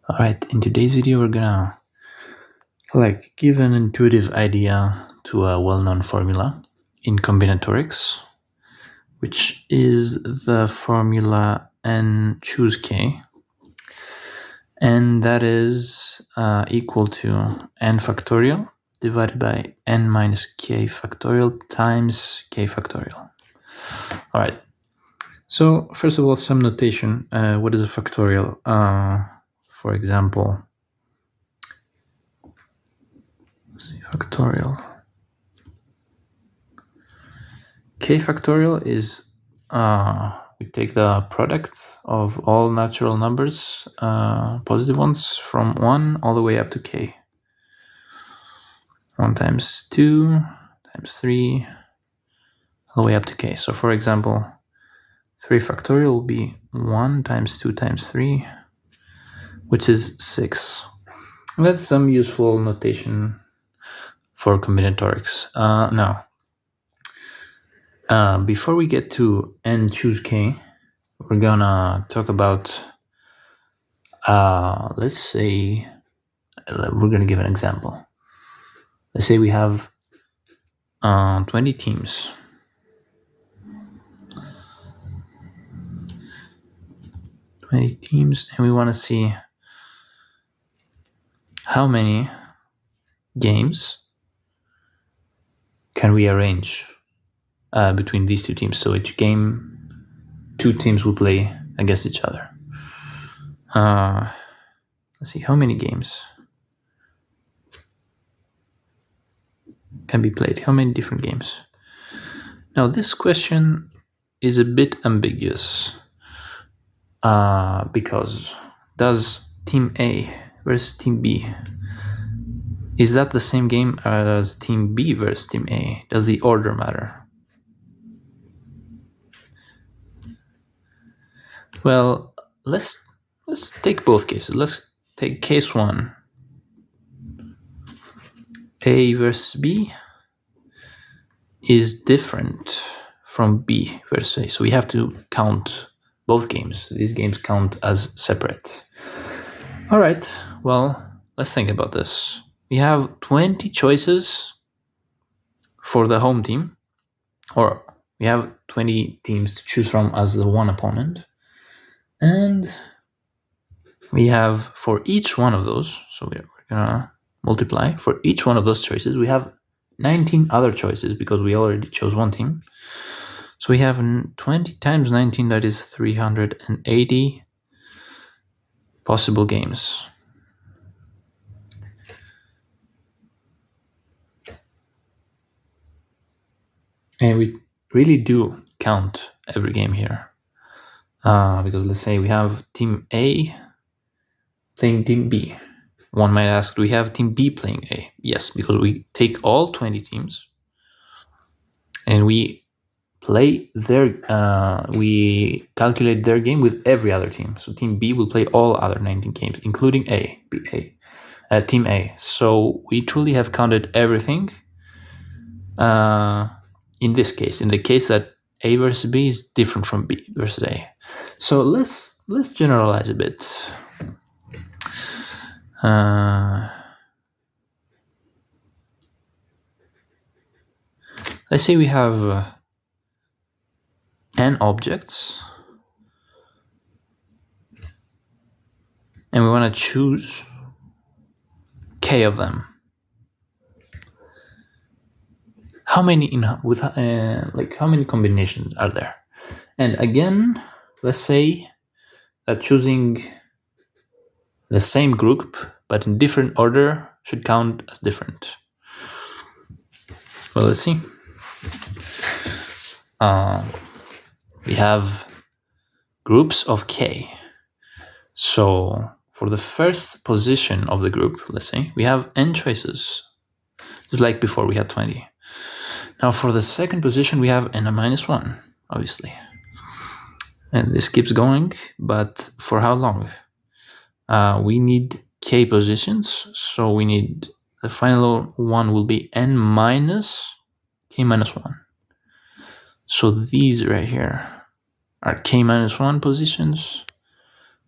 Alright, in today's video we're gonna give an intuitive idea to a well-known formula in combinatorics, which is the formula n choose k, and that is equal to n factorial divided by n minus k factorial times k factorial. Alright, so first of all, some notation. What is a factorial? For example, let's see, factorial. K factorial is we take the product of all natural numbers, positive ones, from 1 all the way up to k. 1 times 2 times 3 all the way up to k. So for example, 3 factorial will be 1 times 2 times 3, which is 6. And that's some useful notation for combinatorics. Now, before we get to n choose k, we're gonna talk about, let's say, we're gonna give an example. Let's say we have 20 teams. 20 teams, and we want to see how many games can we arrange between these two teams. So each game, 2 teams will play against each other. Let's see, how many games can be played? How many different games? Now this question is a bit ambiguous because does team A versus team B, is that the same game as team B versus team A? Does the order matter? Well, let's take both cases. Let's take case 1. A versus B is different from B versus A. So we have to count both games. These games count as separate. All right, well, let's think about this. We have 20 choices for the home team, or we have 20 teams to choose from as the one opponent. And we have for each one of those, so we're gonna multiply, for each one of those choices, we have 19 other choices because we already chose one team. So we have 20 times 19, that is 380 possible games. And we really do count every game here. Because let's say we have team A playing team B. One might ask, do we have team B playing A? Yes, because we take all 20 teams and we play we calculate their game with every other team. So team B will play all other 19 games, including team A. So we truly have counted everything. In this case, in the case that A versus B is different from B versus A. So let's generalize a bit. Let's say we have n objects and we want to choose k of them. How many how many combinations are there? And again, let's say that choosing the same group but in different order should count as different. Well, let's see. We have groups of k. So for the first position of the group, let's say, we have n choices, just like before we had 20. Now for the second position, we have n minus 1, obviously. And this keeps going, but for how long? We need k positions, so we need, the final one will be n minus k minus 1. So these right here are k minus 1 positions.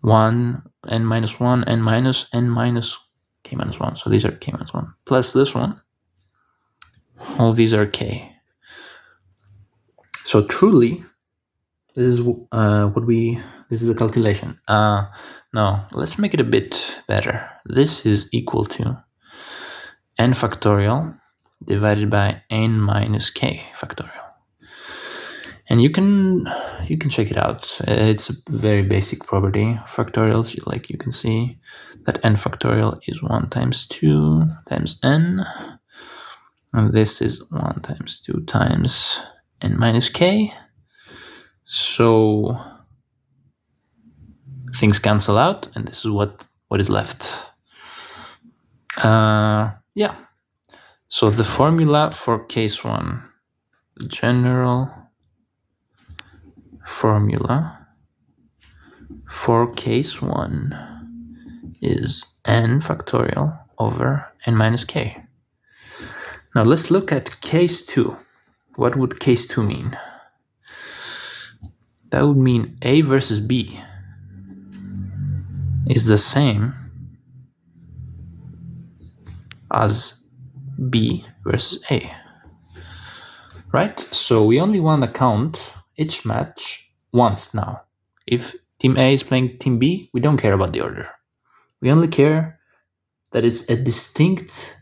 1, n minus 1, n minus k minus 1. So these are k minus 1. Plus this one. All these are k. So truly, this is this is the calculation. Now, let's make it a bit better. This is equal to n factorial divided by n minus k factorial. And you can check it out. It's a very basic property of factorials. Like you can see that n factorial is 1 times 2 times n. And this is 1 times 2 times n minus k. So things cancel out, and this is what is left. Yeah. So the formula for case 1, the general formula for case 1 is n factorial over n minus k. Now let's look at case 2. What would case 2 mean? That would mean A versus B is the same as B versus A. Right? So we only want to count each match once now. If Team A is playing Team B, we don't care about the order. We only care that it's a distinct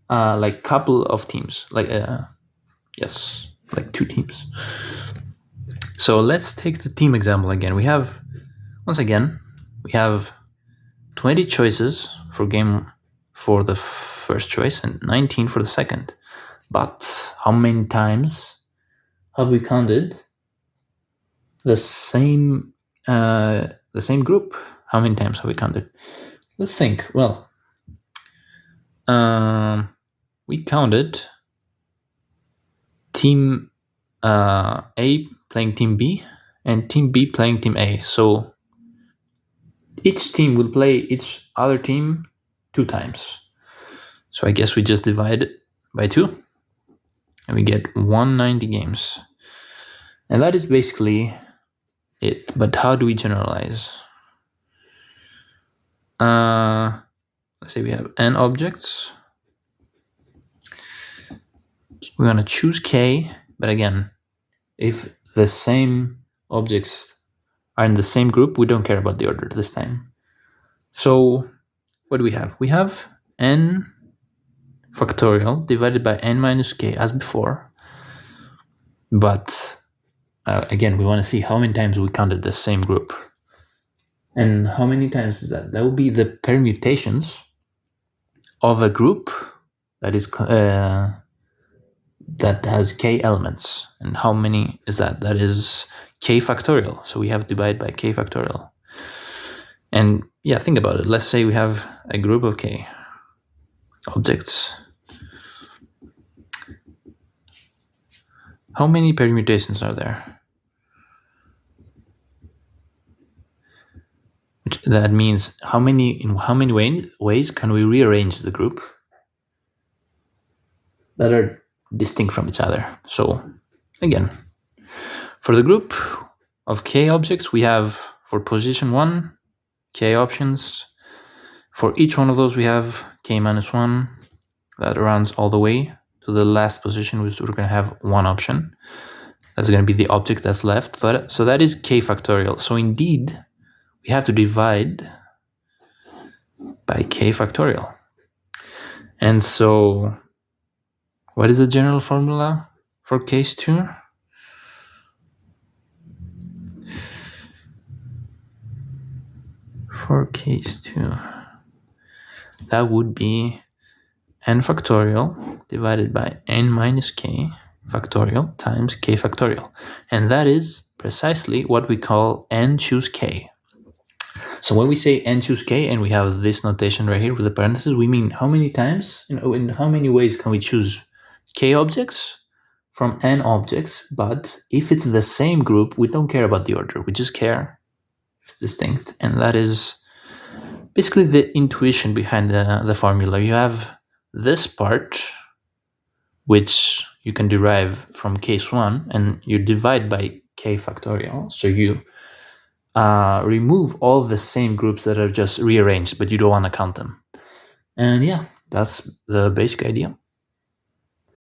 like couple of teams. Like yes, like 2 teams. So let's take the team example again. We have 20 choices for the first choice and 19 for the second. But how many times have we counted the same group? How many times have we counted? Let's think. Well, we counted Team A playing Team B and Team B playing Team A. So each team will play each other team 2 times. So I guess we just divide it by 2 and we get 190 games. And that is basically it. But how do we generalize? Let's say we have n objects. We're going to choose k, but again, if the same objects are in the same group, we don't care about the order this time. So what do we have? We have n factorial divided by n minus k as before. But again, we want to see how many times we counted the same group. And how many times is that? That will be the permutations of a group that is that has k elements. And how many is that? That is k factorial. So we have to divide by k factorial. And yeah, think about it. Let's say we have a group of k objects. How many permutations are there? That means in how many ways can we rearrange the group that are distinct from each other? So again, for the group of k objects, we have for position 1 k options. For each one of those, we have k minus 1 that runs all the way to the last position, which we're going to have 1 option. That's going to be the object that's left. So that is k factorial. So indeed, we have to divide by k factorial. And so what is the general formula for case 2? For case 2, that would be n factorial divided by n minus k factorial times k factorial. And that is precisely what we call n choose k. So when we say n choose k and we have this notation right here with the parentheses, we mean how many times, in how many ways can we choose k objects from n objects. But if it's the same group, we don't care about the order. We just care if it's distinct. And that is basically the intuition behind the formula. You have this part, which you can derive from case 1, and you divide by k factorial. So you remove all the same groups that are just rearranged, but you don't want to count them. And yeah, that's the basic idea.